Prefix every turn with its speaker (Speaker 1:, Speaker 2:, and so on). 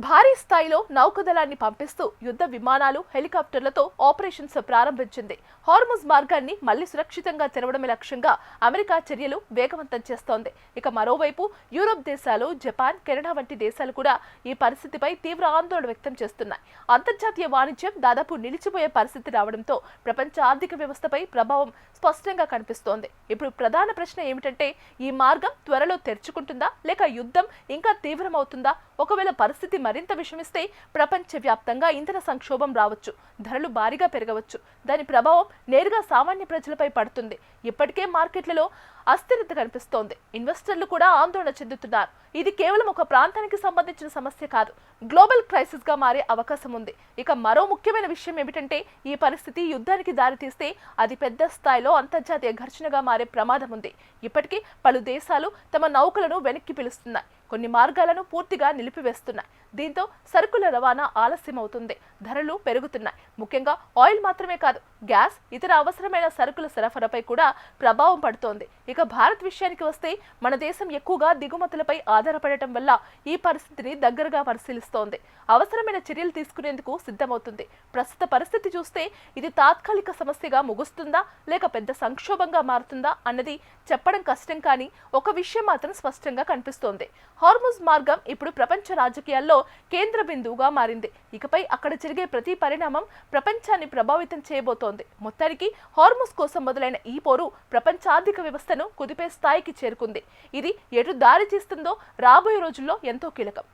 Speaker 1: భారీ స్థాయిలో నౌకాదళాన్ని పంపిస్తూ యుద్ధ విమానాలు హెలికాప్టర్లతో ఆపరేషన్స్ ప్రారంభించింది. హార్ముజ్ మార్గాన్ని మళ్లీ సురక్షితంగా తెరవడమే లక్ష్యంగా అమెరికా చర్యలు వేగవంతం చేస్తోంది. ఇక మరోవైపు యూరోప్ దేశాలు, జపాన్, కెనడా వంటి దేశాలు కూడా ఈ పరిస్థితిపై తీవ్ర ఆందోళన వ్యక్తం చేస్తున్నాయి. అంతర్జాతీయ వాణిజ్యం దాదాపు నిలిచిపోయే పరిస్థితి రావడంతో ప్రపంచ ఆర్థిక వ్యవస్థపై ప్రభావం స్పష్టంగా కనిపిస్తోంది. ఇప్పుడు ప్రధాన ప్రశ్న ఏమిటంటే, ఈ మార్గం త్వరలో తెరుచుకుంటుందా లేక యుద్ధం ఇంకా తీవ్రమవుతుందా? ఒకవేళ పరిస్థితి మరింత విషమిస్తే ప్రపంచవ్యాప్తంగా ఇంధన సంక్షోభం రావచ్చు, ధరలు భారీగా పెరగవచ్చు. దాని ప్రభావం నేరుగా సామాన్య ప్రజలపై పడుతుంది. ఇప్పటికే మార్కెట్లలో అస్థిరత కనిపిస్తోంది. ఇన్వెస్టర్లు కూడా ఆందోళన చెందుతున్నారు. ఇది కేవలం ఒక ప్రాంతానికి సంబంధించిన సమస్య కాదు, గ్లోబల్ క్రైసిస్ గా మారే అవకాశం ఉంది. ఇక మరో ముఖ్యమైన విషయం ఏమిటంటే, ఈ పరిస్థితి యుద్ధానికి దారితీస్తే అది పెద్ద స్థాయిలో అంతర్జాతీయ ఘర్షణగా మారే ప్రమాదం ఉంది. ఇప్పటికీ పలు దేశాలు తమ నౌకలను వెనక్కి పిలుస్తున్నాయి, కొన్ని మార్గాలను పూర్తిగా నిలిపివేస్తున్నాయి. దీంతో సరుకుల రవాణా ఆలస్యం అవుతుంది, ధరలు పెరుగుతున్నాయి. ముఖ్యంగా ఆయిల్ మాత్రమే కాదు, గ్యాస్, ఇతర అవసరమైన సరుకుల సరఫరాపై కూడా ప్రభావం పడుతోంది. ఇక భారత్ విషయానికి వస్తే, మన దేశం ఎక్కువగా దిగుమతులపై ఆధారపడటం వల్ల ఈ పరిస్థితిని దగ్గరగా పరిశీలిస్తోంది. అవసరమైన చర్యలు తీసుకునేందుకు సిద్ధమవుతుంది. ప్రస్తుత పరిస్థితి చూస్తే ఇది తాత్కాలిక సమస్యగా ముగుస్తుందా లేక పెద్ద సంక్షోభంగా మారుతుందా అన్నది చెప్పడం కష్టం. కానీ ఒక విషయం మాత్రం స్పష్టంగా కనిపిస్తోంది. హార్ముజ్ మార్గం ఇప్పుడు ప్రపంచ రాజకీయాల్లో కేంద్ర బిందువుగా మారింది. ఇకపై అక్కడ జరిగే ప్రతి పరిణామం ప్రపంచాన్ని ప్రభావితం చేయబోతోంది. మొత్తానికి హార్ముజ్ కోసం మొదలైన ఈ పోరు ప్రపంచ ఆర్థిక వ్యవస్థను కుదిపే స్థాయికి చేరుకుంది. ఇది ఎటు దారి తీస్తుందో రాబోయే రోజుల్లో ఎంతో కీలకం.